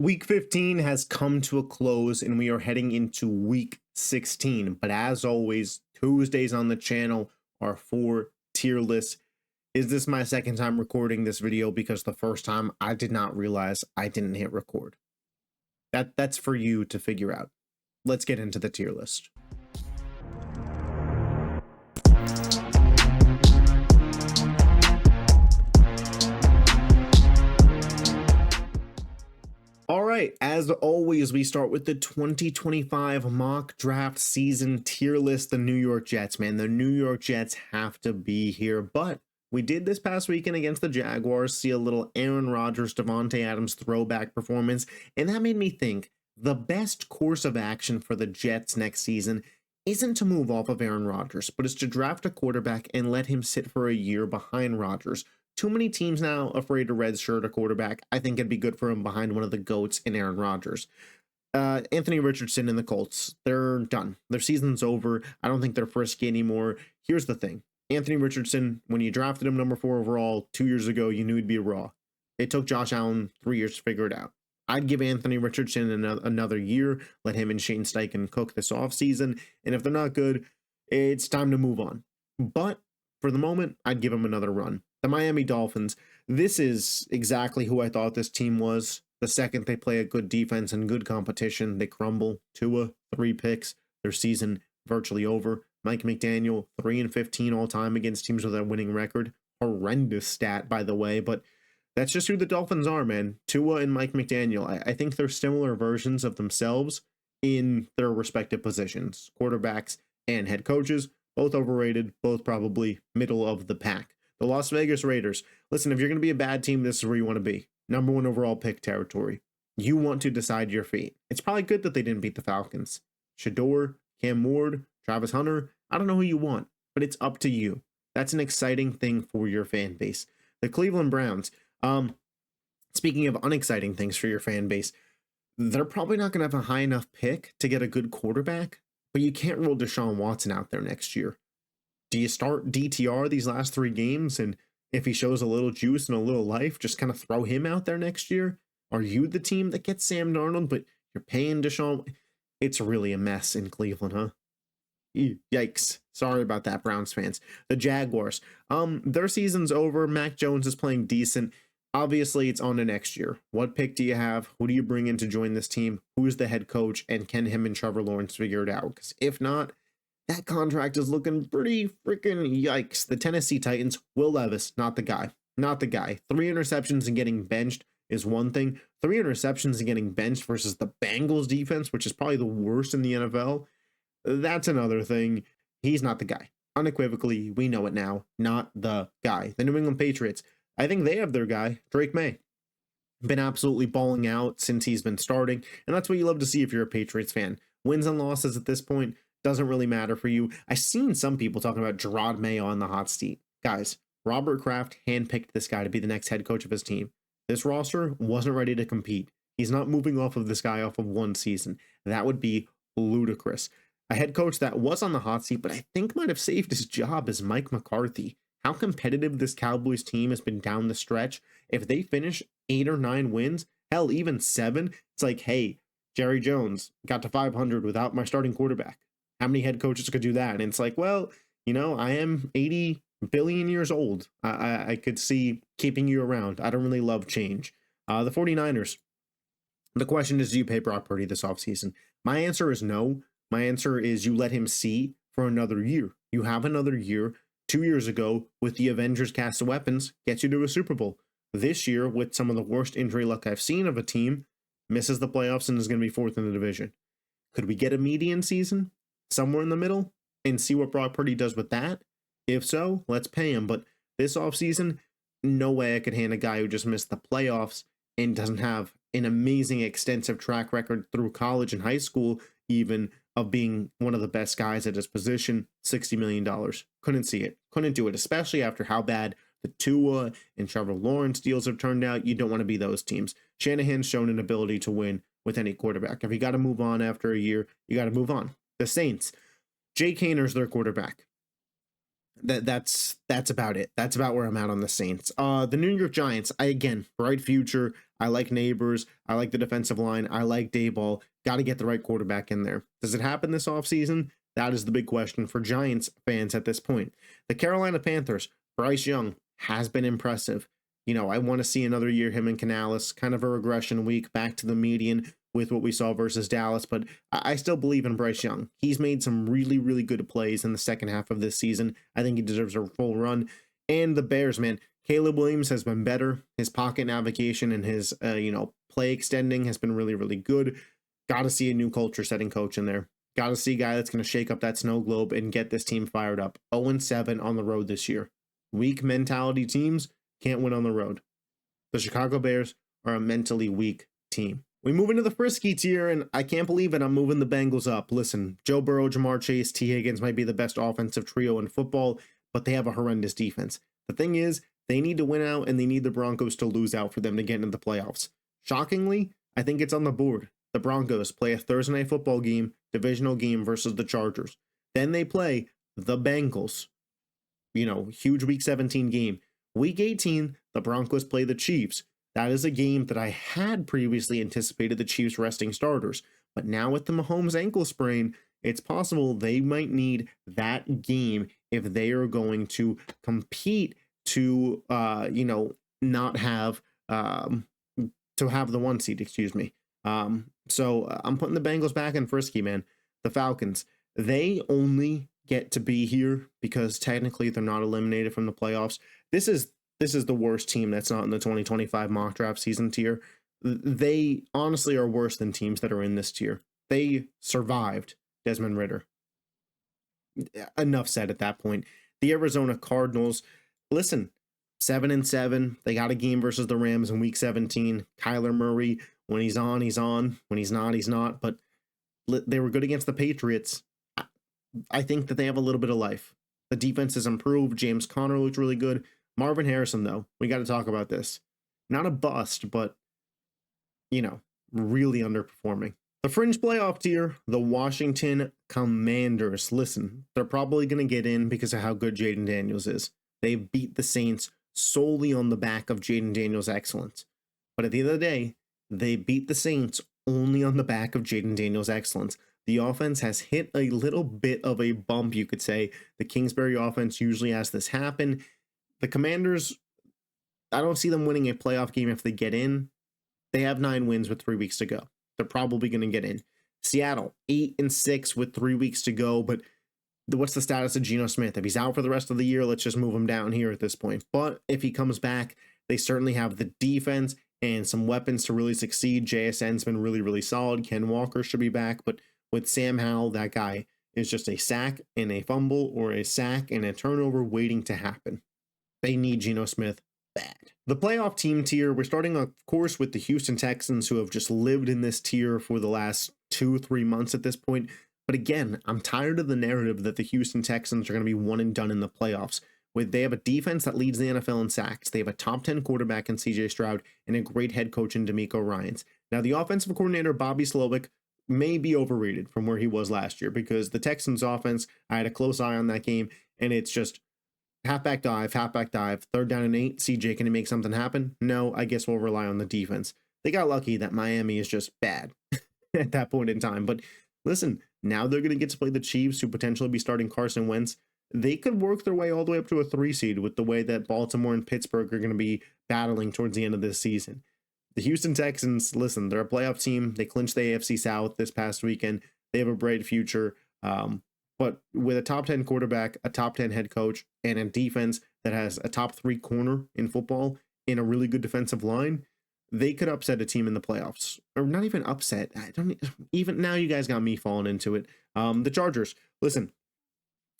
Week 15 has come to a close and we are heading into week 16. But as always, Tuesdays on the channel are for tier lists. Is this my second time recording this video? Because the first time I did not realize I didn't hit record. That's for you to figure out. Let's get into the tier list. All right, as always, we start with the 2025 mock draft season tier list. The New York Jets, man. The New York Jets have to be here, but we did this past weekend against the Jaguars see a little Aaron Rodgers, Devontae Adams throwback performance, and that made me think the best course of action for the Jets next season isn't to move off of Aaron Rodgers, but is to draft a quarterback and let him sit for a year behind Rodgers. Too many teams now afraid to redshirt a quarterback. I think it'd be good for him behind one of the GOATs in Aaron Rodgers. Anthony Richardson and the Colts, they're done. Their season's over. I don't think they're frisky anymore. Here's the thing. Anthony Richardson, when you drafted him number 4 overall 2 years ago, you knew he'd be raw. It took Josh Allen 3 years to figure it out. I'd give Anthony Richardson another year, let him and Shane Steichen cook this offseason, and if they're not good, it's time to move on. But for the moment, I'd give him another run. The Miami Dolphins, this is exactly who I thought this team was. The second they play a good defense and good competition, they crumble. Tua, 3 picks, their season virtually over. Mike McDaniel, 3-15 all time against teams with a winning record. Horrendous stat, by the way, but that's just who the Dolphins are, man. Tua and Mike McDaniel, I think they're similar versions of themselves in their respective positions. Quarterbacks and head coaches, both overrated, both probably middle of the pack. The Las Vegas Raiders. Listen, if you're going to be a bad team, this is where you want to be. Number 1 overall pick territory. You want to decide your fate. It's probably good that they didn't beat the Falcons. Shador, Cam Ward, Travis Hunter. I don't know who you want, but it's up to you. That's an exciting thing for your fan base. The Cleveland Browns. Speaking of unexciting things for your fan base, they're probably not going to have a high enough pick to get a good quarterback, but you can't roll Deshaun Watson out there next year. Do you start DTR these last 3 games, and if he shows a little juice and a little life, just kind of throw him out there next year? Are you the team that gets Sam Darnold, but you're paying Deshaun? It's really a mess in Cleveland, huh? Yikes. Sorry about that, Browns fans. The Jaguars. Their season's over. Mac Jones is playing decent. Obviously, it's on to next year. What pick do you have? Who do you bring in to join this team? Who's the head coach? And can him and Trevor Lawrence figure it out? Because if not, that contract is looking pretty freaking yikes. The Tennessee Titans, Will Levis, not the guy. Not the guy. 3 interceptions and getting benched is one thing. 3 interceptions and getting benched versus the Bengals defense, which is probably the worst in the NFL. That's another thing. He's not the guy. Unequivocally, we know it now. Not the guy. The New England Patriots, I think they have their guy, Drake May. Been absolutely balling out since he's been starting, and that's what you love to see if you're a Patriots fan. Wins and losses at this point doesn't really matter for you. I've seen some people talking about Gerard Mayo on the hot seat. Guys, Robert Kraft handpicked this guy to be the next head coach of his team. This roster wasn't ready to compete. He's not moving off of this guy off of 1 season. That would be ludicrous. A head coach that was on the hot seat, but I think might have saved his job, is Mike McCarthy. How competitive this Cowboys team has been down the stretch. If they finish 8 or 9 wins, hell, even 7, it's like, hey, Jerry Jones got to 500 without my starting quarterback. How many head coaches could do that? And it's like, well, you know, I am 80 billion years old. I could see keeping you around. I don't really love change. The 49ers. The question is, do you pay Brock Purdy this offseason? My answer is no. My answer is you let him see for another year. You have another year. 2 years ago, with the Avengers cast of weapons, gets you to a Super Bowl. This year, with some of the worst injury luck I've seen of a team, misses the playoffs and is going to be 4th in the division. Could we get a median season? Somewhere in the middle, and see what Brock Purdy does with that? If so, let's pay him. But this offseason, no way I could hand a guy who just missed the playoffs and doesn't have an amazing extensive track record through college and high school, even, of being one of the best guys at his position, $60 million. Couldn't see it. Couldn't do it, especially after how bad the Tua and Trevor Lawrence deals have turned out. You don't want to be those teams. Shanahan's shown an ability to win with any quarterback. If you got to move on after a year, you got to move on. The Saints, Jake Hayner's their quarterback. That's about it. That's about where I'm at on the Saints. The New York Giants, again, bright future. I like Neighbors. I like the defensive line. I like Dayball. Got to get the right quarterback in there. Does it happen this offseason? That is the big question for Giants fans at this point. The Carolina Panthers, Bryce Young has been impressive. I want to see another year him and Canales, kind of a regression week back to the median with what we saw versus Dallas, but I still believe in Bryce Young. He's made some really, really good plays in the second half of this season. I think he deserves a full run. And the Bears, man, Caleb Williams has been better. His pocket navigation and his, play extending has been really, really good. Got to see a new culture setting coach in there. Got to see a guy that's going to shake up that snow globe and get this team fired up. 0-7 on the road this year. Weak mentality teams can't win on the road. The Chicago Bears are a mentally weak team. We move into the Frisky tier, and I can't believe it, I'm moving the Bengals up. Listen, Joe Burrow, Jamar Chase, T. Higgins might be the best offensive trio in football, but they have a horrendous defense. The thing is, they need to win out, and they need the Broncos to lose out for them to get into the playoffs. Shockingly, I think it's on the board. The Broncos play a Thursday night football game, divisional game versus the Chargers. Then they play the Bengals. Huge Week 17 game. Week 18, the Broncos play the Chiefs. That is a game that I had previously anticipated the Chiefs resting starters. But now with the Mahomes ankle sprain, it's possible they might need that game if they are going to compete to, not have, to have the 1 seed, excuse me. So I'm putting the Bengals back in Frisky, man. The Falcons, they only get to be here because technically they're not eliminated from the playoffs. This is the worst team that's not in the 2025 mock draft season tier. They honestly are worse than teams that are in this tier. They survived Desmond Ridder. Enough said at that point. The Arizona Cardinals, listen, 7-7. They got a game versus the Rams in week 17. Kyler Murray, when he's on, he's on. When he's not, he's not. But they were good against the Patriots. I think that they have a little bit of life. The defense has improved. James Conner looked really good. Marvin Harrison, though, we got to talk about this. Not a bust, but, really underperforming. The Fringe playoff tier, the Washington Commanders. Listen, they're probably going to get in because of how good Jaden Daniels is. They beat the Saints solely on the back of Jaden Daniels' excellence. But at the end of the day, they beat the Saints only on the back of Jaden Daniels' excellence. The offense has hit a little bit of a bump, you could say. The Kingsbury offense usually has this happen. The Commanders, I don't see them winning a playoff game if they get in. They have 9 wins with 3 weeks to go. They're probably going to get in. Seattle, 8-6 with 3 weeks to go, but what's the status of Geno Smith? If he's out for the rest of the year, let's just move him down here at this point. But if he comes back, they certainly have the defense and some weapons to really succeed. JSN's been really, really solid. Ken Walker should be back, but with Sam Howell, that guy is just a sack and a fumble or a sack and a turnover waiting to happen. They need Geno Smith bad. The playoff team tier, we're starting, of course, with the Houston Texans, who have just lived in this tier for the last 2-3 months at this point. But again, I'm tired of the narrative that the Houston Texans are going to be one and done in the playoffs. They have a defense that leads the NFL in sacks. They have a top 10 quarterback in CJ Stroud and a great head coach in DeMeco Ryans. Now, the offensive coordinator, Bobby Slovic, may be overrated from where he was last year because the Texans offense, I had a close eye on that game, and it's just halfback dive, 3rd down and 8. CJ, can he make something happen? No, I guess we'll rely on the defense. They got lucky that Miami is just bad at that point in time. But listen, now they're going to get to play the Chiefs, who potentially be starting Carson Wentz. They could work their way all the way up to a 3 seed with the way that Baltimore and Pittsburgh are going to be battling towards the end of this season. The Houston Texans, listen, they're a playoff team. They clinched the AFC South this past weekend. They have a bright future. But with a top 10 quarterback, a top 10 head coach, and a defense that has a top 3 corner in football and a really good defensive line, they could upset a team in the playoffs. Or not even upset. I don't even now, you guys got me falling into it. The Chargers, listen,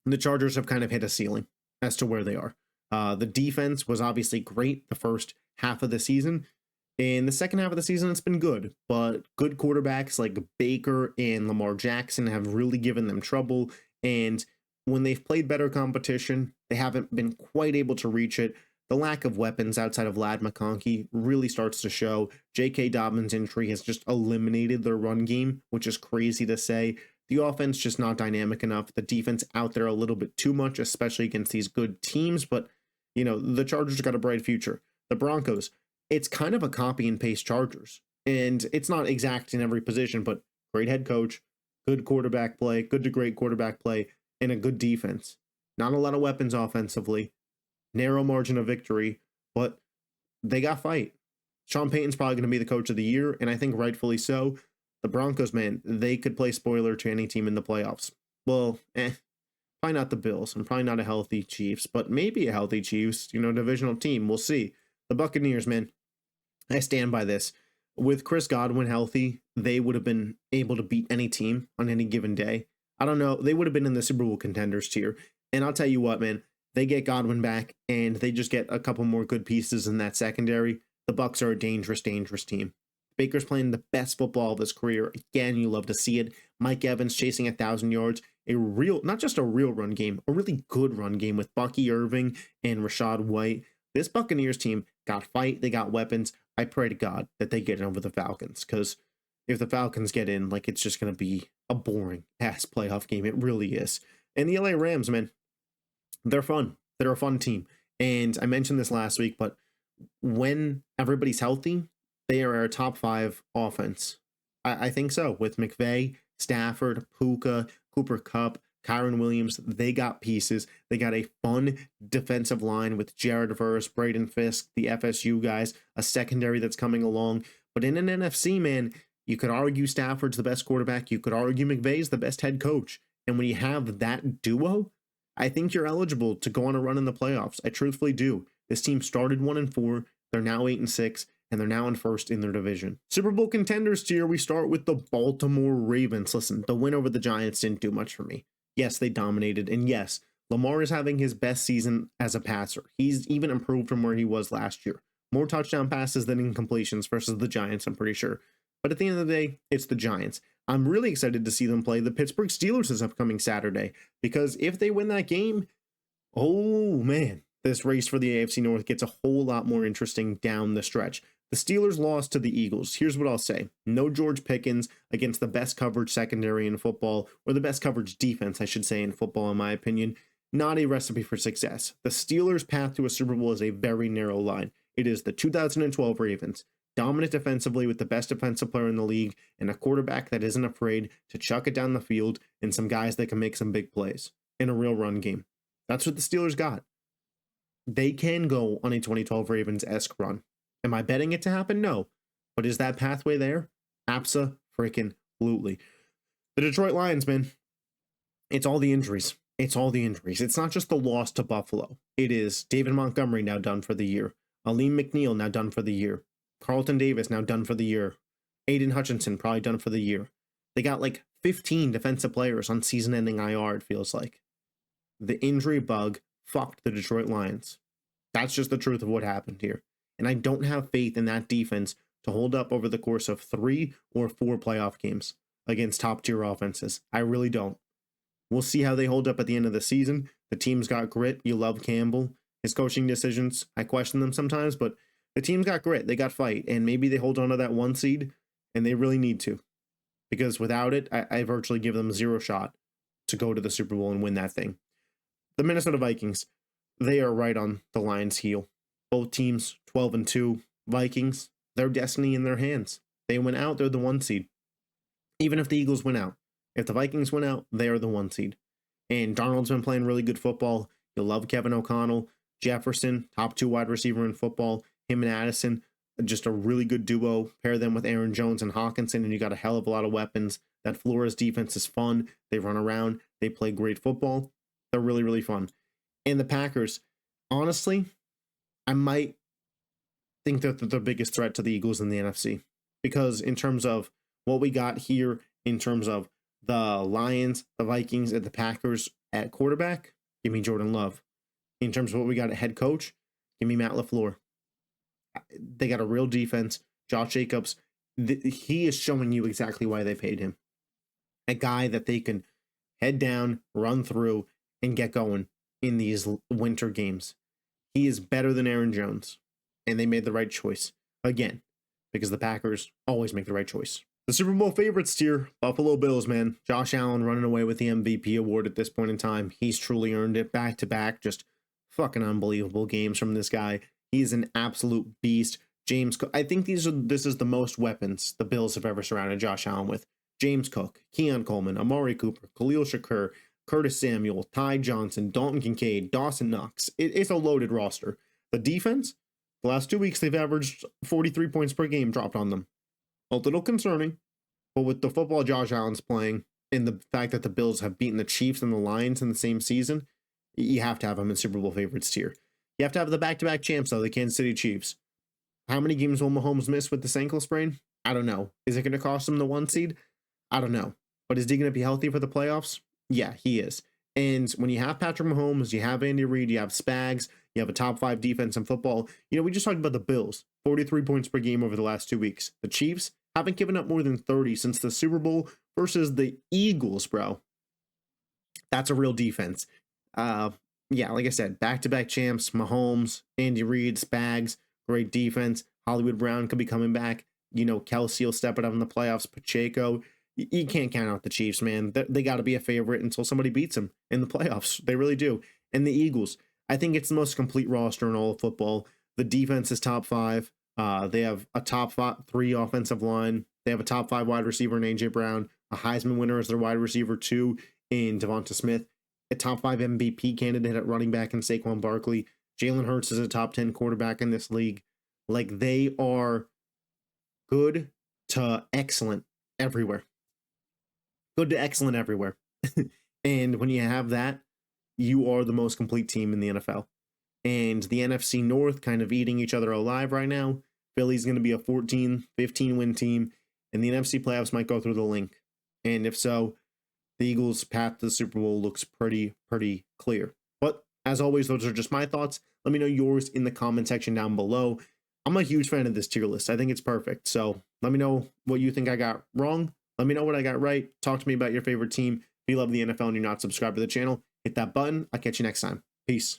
the Chargers have kind of hit a ceiling as to where they are. The defense was obviously great the first half of the season. In the second half of the season, it's been good, but good quarterbacks like Baker and Lamar Jackson have really given them trouble. And when they've played better competition, they haven't been quite able to reach it. The lack of weapons outside of Lad McConkey really starts to show. J.K. Dobbins' injury has just eliminated their run game, which is crazy to say. The offense just not dynamic enough. The defense out there a little bit too much, especially against these good teams. But, the Chargers got a bright future. The Broncos, it's kind of a copy and paste Chargers. And it's not exact in every position, but great head coach, good quarterback play, good to great quarterback play, and a good defense. Not a lot of weapons offensively. Narrow margin of victory, but they got fight. Sean Payton's probably going to be the coach of the year, and I think rightfully so. The Broncos, man, they could play spoiler to any team in the playoffs. Well, probably not the Bills, and probably not a healthy Chiefs, but maybe a healthy Chiefs, divisional team. We'll see. The Buccaneers, man, I stand by this. With Chris Godwin healthy, they would have been able to beat any team on any given day. I don't know. They would have been in the Super Bowl contenders tier. And I'll tell you what, man, they get Godwin back, and they just get a couple more good pieces in that secondary. The Bucs are a dangerous, dangerous team. Baker's playing the best football of his career. Again, you love to see it. Mike Evans chasing 1,000 yards. Not just a real run game, a really good run game with Bucky Irving and Rashad White. This Buccaneers team got fight. They got weapons. I pray to God that they get over the Falcons, because if the Falcons get in, it's just going to be a boring ass playoff game. It really is. And the LA Rams, man, they're fun. They're a fun team. And I mentioned this last week, but when everybody's healthy, they are our top 5 offense. I think so. With McVay, Stafford, Puka, Cooper Kupp, Kyron Williams, they got pieces. They got a fun defensive line with Jared Verse, Braden Fisk, the FSU guys, a secondary that's coming along. But in an NFC, man, you could argue Stafford's the best quarterback. You could argue McVay's the best head coach. And when you have that duo, I think you're eligible to go on a run in the playoffs. I truthfully do. This team started 1-4. They're now 8-6. And they're now in first in their division. Super Bowl contenders tier, we start with the Baltimore Ravens. Listen, the win over the Giants didn't do much for me. Yes, they dominated. And yes, Lamar is having his best season as a passer. He's even improved from where he was last year. More touchdown passes than incompletions versus the Giants, I'm pretty sure. But at the end of the day, it's the Giants. I'm really excited to see them play the Pittsburgh Steelers this upcoming Saturday, because if they win that game, oh man, this race for the AFC North gets a whole lot more interesting down the stretch. The Steelers lost to the Eagles. Here's what I'll say. No George Pickens against the best coverage secondary in football, or the best coverage defense, I should say, in football, in my opinion. Not a recipe for success. The Steelers' path to a Super Bowl is a very narrow line. It is the 2012 Ravens, dominant defensively with the best defensive player in the league and a quarterback that isn't afraid to chuck it down the field, and some guys that can make some big plays in a real run game. That's what the Steelers got. They can go on a 2012 Ravens-esque run. Am I betting it to happen? No. But is that pathway there? Abso-freaking-lutely. The Detroit Lions, man, it's all the injuries. It's all the injuries. It's not just the loss to Buffalo. It is David Montgomery now done for the year. Aleem McNeil now done for the year. Carlton Davis now done for the year. Aiden Hutchinson probably done for the year. They got 15 defensive players on season-ending IR, it feels like. The injury bug fucked the Detroit Lions. That's just the truth of what happened here. And I don't have faith in that defense to hold up over the course of 3 or 4 playoff games against top-tier offenses. I really don't. We'll see how they hold up at the end of the season. The team's got grit. You love Campbell. His coaching decisions, I question them sometimes, but the team's got grit. They got fight. And maybe they hold on to that 1 seed, and they really need to. Because without it, I virtually give them 0 shot to go to the Super Bowl and win that thing. The Minnesota Vikings, they are right on the Lions' heel. Both teams, 12-2. Vikings, their destiny in their hands. They went out, they're the 1 seed. Even if the Eagles win out. If the Vikings win out, they are the 1 seed. And Darnold's been playing really good football. You'll love Kevin O'Connell. Jefferson, top 2 wide receiver in football. Him and Addison, just a really good duo. Pair them with Aaron Jones and Hawkinson, and you got a hell of a lot of weapons. That Flores defense is fun. They run around. They play great football. They're really, really fun. And the Packers, honestly, I might think that they're the biggest threat to the Eagles in the NFC. Because in terms of what we got here, in terms of the Lions, the Vikings, and the Packers at quarterback, give me Jordan Love. In terms of what we got at head coach, give me Matt LaFleur. They got a real defense. Josh Jacobs, he is showing you exactly why they paid him. A guy that they can head down, run through, and get going in these winter games. He is better than Aaron Jones, and they made the right choice. Again, because the Packers always make the right choice. The Super Bowl favorites tier, Buffalo Bills, man. Josh Allen running away with the MVP award at this point in time. He's truly earned it back to back. Just fucking unbelievable games from this guy. He's an absolute beast. James Cook. I think this is the most weapons the Bills have ever surrounded Josh Allen with. James Cook, Keon Coleman, Amari Cooper, Khalil Shakur, Curtis Samuel, Ty Johnson, Dalton Kincaid, Dawson Knox. It's a loaded roster. The defense, the last 2 weeks, they've averaged 43 points per game dropped on them. A little concerning, but with the football Josh Allen's playing and the fact that the Bills have beaten the Chiefs and the Lions in the same season, you have to have them in Super Bowl favorites tier. You have to have the back-to-back champs, though, the Kansas City Chiefs. How many games will Mahomes miss with this ankle sprain? I don't know. Is it going to cost him the 1 seed? I don't know. But is he going to be healthy for the playoffs? Yeah, he is. And when you have Patrick Mahomes, you have Andy Reid, you have Spags, you have a top 5 defense in football. We just talked about the Bills, 43 points per game over the last 2 weeks. The Chiefs haven't given up more than 30 since the Super Bowl versus the Eagles, bro. That's a real defense. Yeah, like I said, back-to-back champs, Mahomes, Andy Reid, Spags, great defense. Hollywood Brown could be coming back. Kelsey will step it up in the playoffs. Pacheco. You can't count out the Chiefs, man. They got to be a favorite until somebody beats them in the playoffs. They really do. And the Eagles, I think it's the most complete roster in all of football. The defense is top 5. They have a top 3 offensive line. They have a top 5 wide receiver in A.J. Brown. A Heisman winner as their wide receiver 2 in Devonta Smith. A top 5 MVP candidate at running back in Saquon Barkley. Jalen Hurts is a top 10 quarterback in this league. Like, they are good to excellent everywhere. Good to excellent everywhere. And when you have that, you are the most complete team in the NFL. And the NFC North kind of eating each other alive right now. Philly's going to be a 14, 15-win team. And the NFC playoffs might go through the link. And if so, the Eagles' path to the Super Bowl looks pretty clear. But as always, those are just my thoughts. Let me know yours in the comment section down below. I'm a huge fan of this tier list. I think it's perfect. So let me know what you think I got wrong. Let me know what I got right. Talk to me about your favorite team. If you love the NFL and you're not subscribed to the channel, hit that button. I'll catch you next time. Peace.